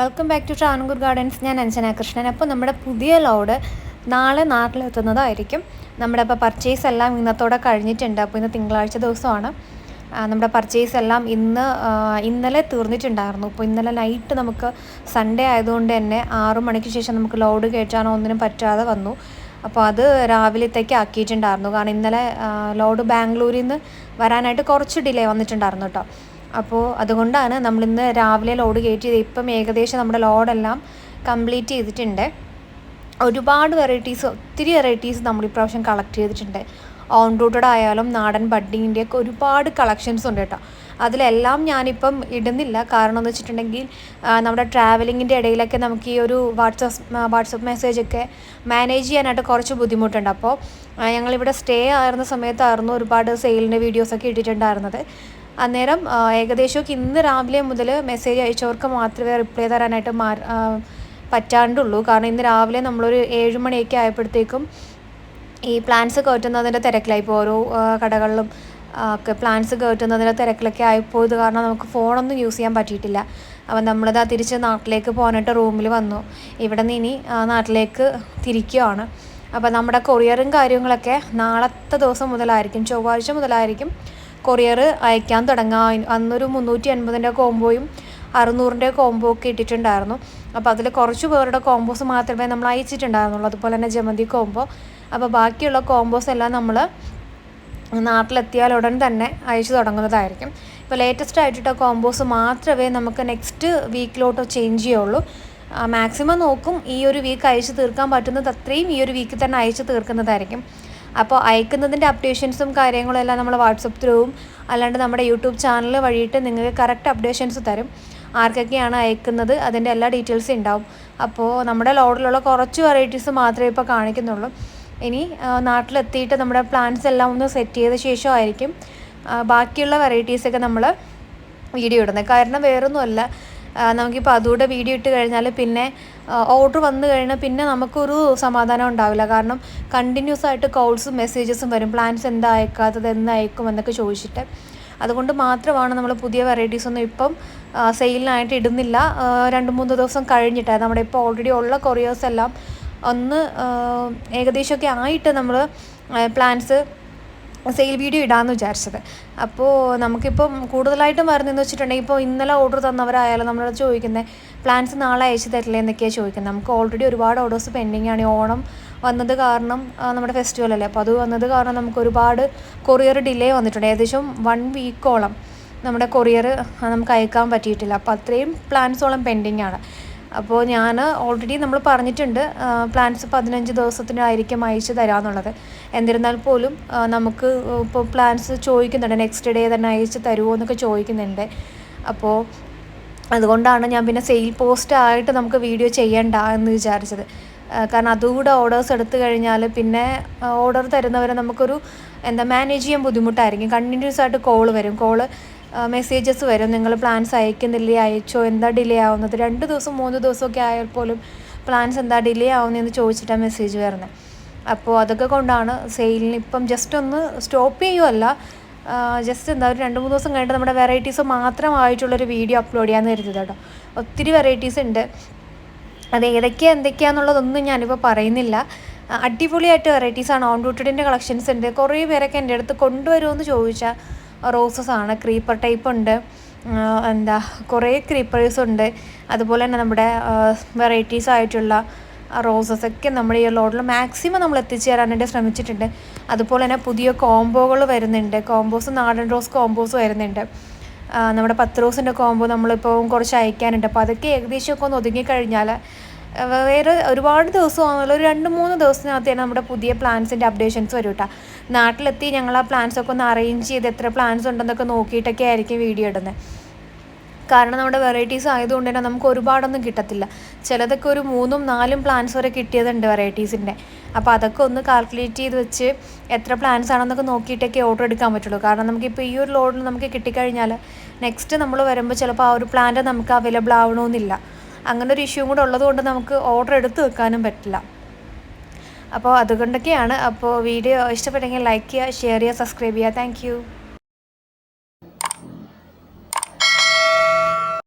Welcome back to Travancore gardens. ഞാൻ അഞ്ജന കൃഷ്ണൻ. അപ്പോൾ നമ്മുടെ പുതിയ ലോഡ് നാളെ നാട്ടിലെത്തുന്നതായിരിക്കും. നമ്മുടെ ഇപ്പോൾ പർച്ചേസ് എല്ലാം ഇന്നത്തോടെ കഴിഞ്ഞിട്ടുണ്ട്. അപ്പോൾ ഇന്ന് തിങ്കളാഴ്ച ദിവസമാണ്. നമ്മുടെ പർച്ചേസ് എല്ലാം ഇന്നലെ തീർന്നിട്ടുണ്ടായിരുന്നു. അപ്പോൾ ഇന്നലെ നൈറ്റ് നമുക്ക് സൺഡേ ആയതുകൊണ്ട് തന്നെ 6 മണിക്ക് ശേഷം നമുക്ക് ലോഡ് കയറ്റാനോ ഒന്നിനും പറ്റാതെ വന്നു. അപ്പോൾ അത് രാവിലത്തേക്ക് ആക്കിയിട്ടുണ്ടായിരുന്നു. കാരണം ഇന്നലെ ലോഡ് ബാംഗ്ലൂരിൽ നിന്ന് വരാനായിട്ട് കുറച്ച് ഡിലേ വന്നിട്ടുണ്ടായിരുന്നു കേട്ടോ. അപ്പോൾ അതുകൊണ്ടാണ് നമ്മളിന്ന് രാവിലെ ലോഡ് കയറ്റിയത്. ഇപ്പം ഏകദേശം നമ്മുടെ ലോഡെല്ലാം കംപ്ലീറ്റ് ചെയ്തിട്ടുണ്ട്. ഒരുപാട് ഒത്തിരി വെറൈറ്റീസ് നമ്മൾ ഇപ്രാവശ്യം കളക്ട് ചെയ്തിട്ടുണ്ട്. ഓൺ റൂട്ടഡ് ആയാലും നാടൻ ബഡ്ഡിങ്ങിൻ്റെയൊക്കെ ഒരുപാട് കളക്ഷൻസ് ഉണ്ട് കേട്ടോ. അതിലെല്ലാം ഞാനിപ്പം ഇടുന്നില്ല. കാരണം എന്ന് വെച്ചിട്ടുണ്ടെങ്കിൽ നമ്മുടെ ട്രാവലിങ്ങിൻ്റെ ഇടയിലൊക്കെ നമുക്ക് ഈ ഒരു വാട്സപ്പ് മെസ്സേജൊക്കെ മാനേജ് ചെയ്യാനായിട്ട് കുറച്ച് ബുദ്ധിമുട്ടുണ്ട്. അപ്പോൾ ഞങ്ങളിവിടെ സ്റ്റേ ആയിരുന്ന സമയത്തായിരുന്നു ഒരുപാട് സെയിലിൻ്റെ വീഡിയോസൊക്കെ ഇട്ടിട്ടുണ്ടായിരുന്നത്. അന്നേരം ഏകദേശമൊക്കെ ഇന്ന് രാവിലെ മുതൽ മെസ്സേജ് അയച്ചവർക്ക് മാത്രമേ റിപ്ലൈ തരാനായിട്ട് പറ്റാണ്ടുള്ളൂ. കാരണം ഇന്ന് രാവിലെ നമ്മളൊരു 7 മണിയൊക്കെ ആയപ്പോഴത്തേക്കും ഈ പ്ലാൻസ് കയറ്റുന്നതിൻ്റെ തിരക്കിലായി. ഇപ്പോൾ ഓരോ കടകളിലും ഒക്കെ പ്ലാൻസ് കയറ്റുന്നതിൻ്റെ തിരക്കിലൊക്കെ ആയിപ്പോയത് കാരണം നമുക്ക് ഫോണൊന്നും യൂസ് ചെയ്യാൻ പറ്റിയിട്ടില്ല. അപ്പം നമ്മളത് തിരിച്ച് നാട്ടിലേക്ക് പോകാനായിട്ട് റൂമിൽ വന്നു. ഇവിടെ നിന്ന് ഇനി നാട്ടിലേക്ക് തിരിക്കുകയാണ്. അപ്പോൾ നമ്മുടെ കൊറിയറും കാര്യങ്ങളൊക്കെ നാളത്തെ ദിവസം മുതലായിരിക്കും, ചൊവ്വാഴ്ച മുതലായിരിക്കും കൊറിയർ അയക്കാൻ തുടങ്ങുക. അന്നൊരു 350-ൻ്റെ കോംബോയും 600-ൻ്റെ കോംബോ ഒക്കെ ഇട്ടിട്ടുണ്ടായിരുന്നു. അപ്പോൾ അതിൽ കുറച്ച് പേരുടെ കോംബോസ് മാത്രമേ നമ്മൾ അയച്ചിട്ടുണ്ടായിരുന്നുള്ളൂ. അതുപോലെ തന്നെ ജമന്തി കോംബോ. അപ്പോൾ ബാക്കിയുള്ള കോംബോസ് എല്ലാം നമ്മൾ നാട്ടിലെത്തിയാൽ ഉടൻ തന്നെ അയച്ചു തുടങ്ങുന്നതായിരിക്കും. ഇപ്പോൾ ലേറ്റസ്റ്റ് ആയിട്ടുള്ള കോംബോസ് മാത്രമേ നമുക്ക് നെക്സ്റ്റ് വീക്കിലോട്ട് ചേഞ്ച് ചെയ്യുള്ളൂ. മാക്സിമം നോക്കും ഈ ഒരു വീക്ക് അയച്ചു തീർക്കാൻ പറ്റുന്നത് അത്രയും ഈ ഒരു വീക്കിൽ തന്നെ അയച്ചു തീർക്കുന്നതായിരിക്കും. അപ്പോൾ അയക്കുന്നതിൻ്റെ അപ്ഡേഷൻസും കാര്യങ്ങളും എല്ലാം നമ്മൾ വാട്സപ്പ് ത്രൂവും അല്ലാണ്ട് നമ്മുടെ യൂട്യൂബ് ചാനൽ വഴിയിട്ട് നിങ്ങൾക്ക് കറക്റ്റ് അപ്ഡേഷൻസ് തരും. ആർക്കൊക്കെയാണ് അയക്കുന്നത് അതിൻ്റെ എല്ലാ ഡീറ്റെയിൽസും ഉണ്ടാവും. അപ്പോൾ നമ്മുടെ ലോഡിലുള്ള കുറച്ച് വെറൈറ്റീസ് മാത്രമേ ഇപ്പോൾ കാണിക്കുന്നുള്ളൂ. ഇനി നാട്ടിലെത്തിയിട്ട് നമ്മുടെ പ്ലാൻസ് എല്ലാം ഒന്ന് സെറ്റ് ചെയ്ത ശേഷമായിരിക്കും ബാക്കിയുള്ള വെറൈറ്റീസൊക്കെ നമ്മൾ വീഡിയോ ഇടുന്നത്. കാരണം വേറൊന്നുമല്ല, നമുക്കിപ്പോൾ അതുകൂടെ വീഡിയോ ഇട്ട് കഴിഞ്ഞാൽ പിന്നെ ഓർഡർ വന്നു കഴിഞ്ഞാൽ പിന്നെ നമുക്കൊരു സമാധാനം ഉണ്ടാവില്ല. കാരണം കണ്ടിന്യൂസ് ആയിട്ട് കോൾസും മെസ്സേജസും വരും, പ്ലാൻസ് എന്താ അയക്കാത്തത്, എന്ന് അയക്കും എന്നൊക്കെ ചോദിച്ചിട്ട്. അതുകൊണ്ട് മാത്രമാണ് നമ്മൾ പുതിയ വെറൈറ്റീസൊന്നും ഇപ്പം സെയിലിനായിട്ട് ഇടുന്നില്ല. 2-3 ദിവസം കഴിഞ്ഞിട്ടാണ് നമ്മുടെ ഇപ്പോൾ ഓൾറെഡി ഉള്ള കൊറിയേഴ്സ് എല്ലാം ഒന്ന് ഏകദേശമൊക്കെ ആയിട്ട് നമ്മൾ പ്ലാൻസ് സെയിൽ വീഡിയോ ഇടാമെന്ന് വിചാരിച്ചത്. അപ്പോൾ നമുക്കിപ്പം കൂടുതലായിട്ടും വരുന്നതെന്ന് വെച്ചിട്ടുണ്ടെങ്കിൽ ഇപ്പോൾ ഇന്നലെ ഓർഡർ തന്നവരായാലും നമ്മളോട് ചോദിക്കുന്നത് പ്ലാൻസ് നാളെ അയച്ചു തരില്ലേ എന്നൊക്കെയാണ് ചോദിക്കുന്നത്. നമുക്ക് ഓൾറെഡി ഒരുപാട് ഓർഡേഴ്സ് പെൻഡിങ് ആണ്. ഓണം വന്നത് കാരണം നമ്മുടെ ഫെസ്റ്റിവൽ അല്ലേ, അപ്പോൾ അത് വന്നത് കാരണം നമുക്ക് ഒരുപാട് കൊറിയർ ഡിലേ വന്നിട്ടുണ്ട്. ഏകദേശം 1 വീക്കോളം നമ്മുടെ കൊറിയർ നമുക്ക് അയക്കാൻ പറ്റിയിട്ടില്ല. അപ്പോൾ അത്രയും പ്ലാൻസോളം പെൻഡിങ് ആണ്. അപ്പോൾ ഞാൻ ഓൾറെഡി നമ്മൾ പറഞ്ഞിട്ടുണ്ട് പ്ലാൻസ് 15 ദിവസത്തിനായിരിക്കും അയച്ചു തരാമെന്നുള്ളത്. എന്നിരുന്നാൽ പോലും നമുക്ക് ഇപ്പോൾ പ്ലാൻസ് ചോദിക്കുന്നുണ്ട് നെക്സ്റ്റ് ഡേ തന്നെ അയച്ചു തരുമോ എന്നൊക്കെ ചോദിക്കുന്നുണ്ട്. അപ്പോൾ അതുകൊണ്ടാണ് ഞാൻ പിന്നെ സെയിൽ പോസ്റ്റ് ആയിട്ട് നമുക്ക് വീഡിയോ ചെയ്യണ്ട എന്ന് വിചാരിച്ചത്. കാരണം അതുകൂടെ ഓർഡേഴ്സ് എടുത്തു കഴിഞ്ഞാൽ പിന്നെ ഓർഡർ തരുന്നവരെ നമുക്കൊരു മാനേജ് ചെയ്യാൻ ബുദ്ധിമുട്ടായിരിക്കും. കണ്ടിന്യൂസ് ആയിട്ട് കോള് മെസ്സേജസ് വരും, നിങ്ങൾ പ്ലാൻസ് അയക്കുന്നില്ലേ, അയച്ചോ, എന്താ ഡിലേ ആവുന്നത്. 2 ദിവസം 3 ദിവസമൊക്കെ ആയാൽ പോലും പ്ലാൻസ് എന്താ ഡിലേ ആവുന്നതെന്ന് ചോദിച്ചിട്ടാണ് മെസ്സേജ് വരുന്നത്. അപ്പോൾ അതൊക്കെ കൊണ്ടാണ് സെയിലിന് ഇപ്പം ജസ്റ്റ് ഒന്ന് സ്റ്റോപ്പ് ചെയ്യുമല്ല, ജസ്റ്റ് ഒരു 2-3 ദിവസം കഴിഞ്ഞിട്ട് നമ്മുടെ വെറൈറ്റീസ് മാത്രമായിട്ടുള്ളൊരു വീഡിയോ അപ്ലോഡ് ചെയ്യാമെന്ന് കരുതിയത് കേട്ടോ. ഒത്തിരി വെറൈറ്റീസ് ഉണ്ട്. അത് എന്തൊക്കെയാണെന്നുള്ളതൊന്നും ഞാനിപ്പോൾ പറയുന്നില്ല. അടിപൊളിയായിട്ട് വെറൈറ്റീസാണ്. ഓൺ റൂട്ടഡിൻ്റെ കളക്ഷൻസ് ഉണ്ട്. കുറേ പേരൊക്കെ എൻ്റെ അടുത്ത് കൊണ്ടുവരുമെന്ന് ചോദിച്ചാൽ റോസസാണ്, ക്രീപ്പർ ടൈപ്പ് ഉണ്ട്, കുറേ ക്രീപ്പേഴ്സ് ഉണ്ട്. അതുപോലെ തന്നെ നമ്മുടെ വെറൈറ്റീസ് ആയിട്ടുള്ള റോസസൊക്കെ നമ്മുടെ ഈ ലോഡിൽ മാക്സിമം നമ്മൾ എത്തിച്ചു തരാനായിട്ട് ശ്രമിച്ചിട്ടുണ്ട്. അതുപോലെ തന്നെ പുതിയ കോംബോകൾ വരുന്നുണ്ട്. നാടൻ റോസ് കോംബോസ് വരുന്നുണ്ട്. നമ്മുടെ 10 റോസിൻ്റെ കോംബോ നമ്മളിപ്പോൾ കുറച്ച് അയക്കാനുണ്ട്. അപ്പോൾ അതൊക്കെ ഏകദേശമൊക്കെ ഒന്ന് ഒതുങ്ങിക്കഴിഞ്ഞാൽ വേറെ ഒരുപാട് ദിവസമാണല്ലോ, ഒരു 2-3 ദിവസത്തിനകത്ത് തന്നെ നമ്മുടെ പുതിയ പ്ലാൻസിൻ്റെ അപ്ഡേഷൻസ് വരും കേട്ടോ. നാട്ടിലെത്തി ഞങ്ങൾ ആ പ്ലാൻസൊക്കെ ഒന്ന് അറേഞ്ച് ചെയ്ത് എത്ര പ്ലാൻസ് ഉണ്ടെന്നൊക്കെ നോക്കിയിട്ടൊക്കെ ആയിരിക്കും വീഡിയോ ഇടുന്നത്. കാരണം നമ്മുടെ വെറൈറ്റീസ് ആയതുകൊണ്ട് തന്നെ നമുക്ക് ഒരുപാടൊന്നും കിട്ടത്തില്ല. ചിലതൊക്കെ ഒരു 3-4 പ്ലാൻസ് വരെ കിട്ടിയതുണ്ട് വെറൈറ്റീസിൻ്റെ. അപ്പോൾ അതൊക്കെ ഒന്ന് കാൽക്കുലേറ്റ് ചെയ്ത് വെച്ച് എത്ര പ്ലാൻസ് ആണെന്നൊക്കെ നോക്കിയിട്ടൊക്കെ ഓർഡർ എടുക്കാൻ പറ്റുള്ളൂ. കാരണം നമുക്കിപ്പോൾ ഈ ഒരു ലോഡിൽ നമുക്ക് കിട്ടിക്കഴിഞ്ഞാൽ നെക്സ്റ്റ് നമ്മൾ വരുമ്പോൾ ചിലപ്പോൾ ആ ഒരു പ്ലാന്റ് നമുക്ക് അവൈലബിൾ ആവണമെന്നില്ല. അങ്ങനെ ഒരു ഇഷ്യൂ കൂടെ ഉള്ളതുകൊണ്ട് നമുക്ക് ഓർഡർ എടുത്ത് വെക്കാനും പറ്റില്ല. അപ്പോൾ അതുകൊണ്ടൊക്കെയാണ്. അപ്പോൾ വീഡിയോ ഇഷ്ടപ്പെട്ടെങ്കിൽ ലൈക്ക് ചെയ്യുക, ഷെയർ ചെയ്യുക, സബ്സ്ക്രൈബ് ചെയ്യുക. താങ്ക്